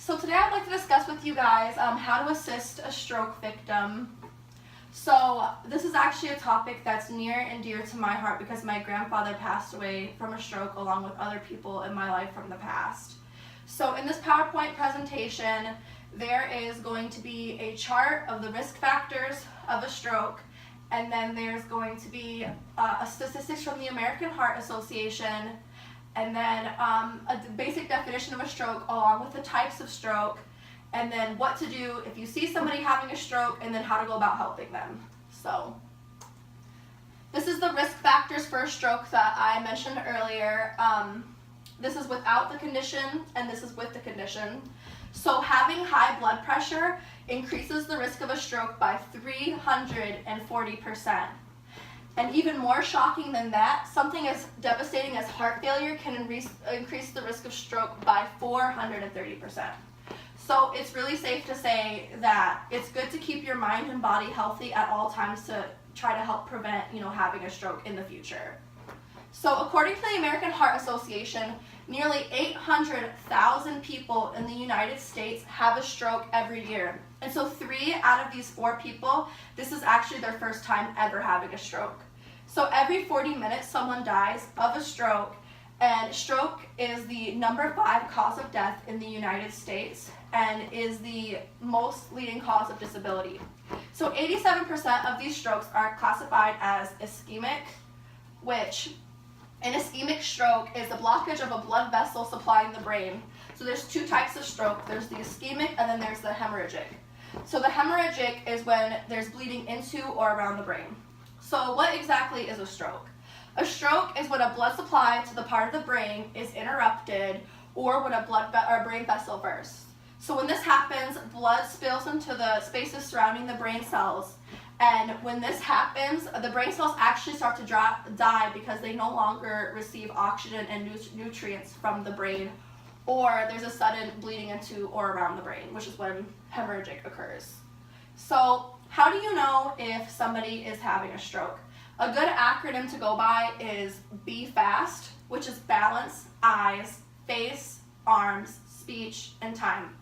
So today I'd like to discuss with you guys how to assist a stroke victim. So this is actually a topic that's near and dear to my heart because my grandfather passed away from a stroke along with other people in my life from the past. So in this PowerPoint presentation, there is going to be a chart of the risk factors of a stroke, and then there's going to be a statistics from the American Heart Association, and then a basic definition of a stroke along with the types of stroke, and then what to do if you see somebody having a stroke, and then how to go about helping them. So this is the risk factors for a stroke that I mentioned earlier. This is without the condition, and this is with the condition. So having high blood pressure increases the risk of a stroke by 340%. And even more shocking than that, something as devastating as heart failure can increase the risk of stroke by 430%. So it's really safe to say that it's good to keep your mind and body healthy at all times to try to help prevent, having a stroke in the future. So according to the American Heart Association, nearly 800,000 people in the United States have a stroke every year. And so 3 out of these 4 people, this is actually their first time ever having a stroke. So every 40 minutes someone dies of a stroke, and stroke is the number 5 cause of death in the United States and is the most leading cause of disability. So 87% of these strokes are classified as ischemic, which an ischemic stroke is the blockage of a blood vessel supplying the brain. So there's 2 types of stroke. There's the ischemic and then there's the hemorrhagic. So the hemorrhagic is when there's bleeding into or around the brain. So what exactly is a stroke? A stroke is when a blood supply to the part of the brain is interrupted or when a brain vessel bursts. So when this happens, blood spills into the spaces surrounding the brain cells. And when this happens, the brain cells actually start to die because they no longer receive oxygen and nutrients from the brain, or there's a sudden bleeding into or around the brain, which is when hemorrhagic occurs. So how do you know if somebody is having a stroke? A good acronym to go by is BFAST, which is balance, eyes, face, arms, speech, and time.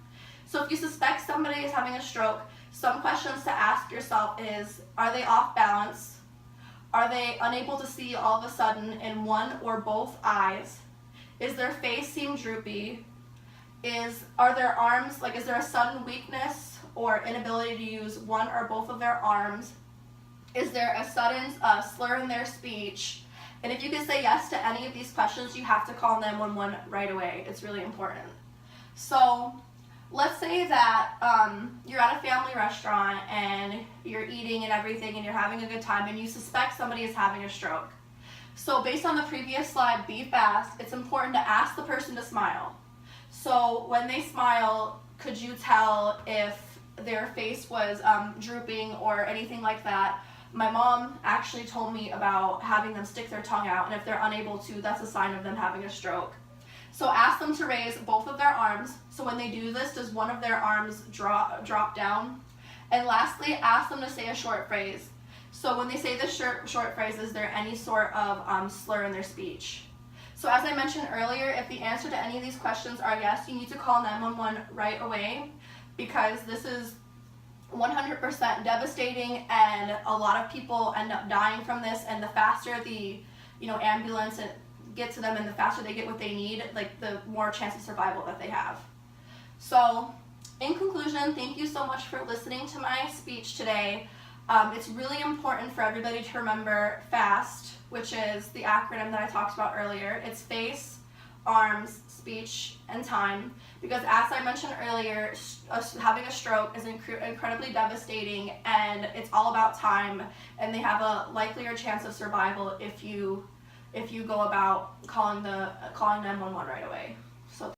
So if you suspect somebody is having a stroke, some questions to ask yourself is, are they off balance? Are they unable to see all of a sudden in one or both eyes? Is their face seem droopy? Are their arms, is there a sudden weakness or inability to use one or both of their arms? Is there a sudden slur in their speech? And if you can say yes to any of these questions, you have to call 911 right away. It's really important. So let's say that you're at a family restaurant and you're eating and everything and you're having a good time and you suspect somebody is having a stroke. So based on the previous slide, BFAST, it's important to ask the person to smile. So when they smile, could you tell if their face was drooping or anything like that? My mom actually told me about having them stick their tongue out, and if they're unable to, that's a sign of them having a stroke. So ask them to raise both of their arms. So when they do this, does one of their arms drop down? And lastly, ask them to say a short phrase. So when they say this short phrase, is there any sort of slur in their speech? So as I mentioned earlier, if the answer to any of these questions are yes, you need to call 911 right away because this is 100% devastating, and a lot of people end up dying from this. And the faster the ambulance get to them and the faster they get what they need, the more chance of survival that they have. So in conclusion, thank you so much for listening to my speech today. It's really important for everybody to remember FAST, which is the acronym that I talked about earlier. It's face, arms, speech, and time, because as I mentioned earlier, having a stroke is incredibly devastating, and it's all about time, and they have a likelier chance of survival if you go about calling 911 right away. So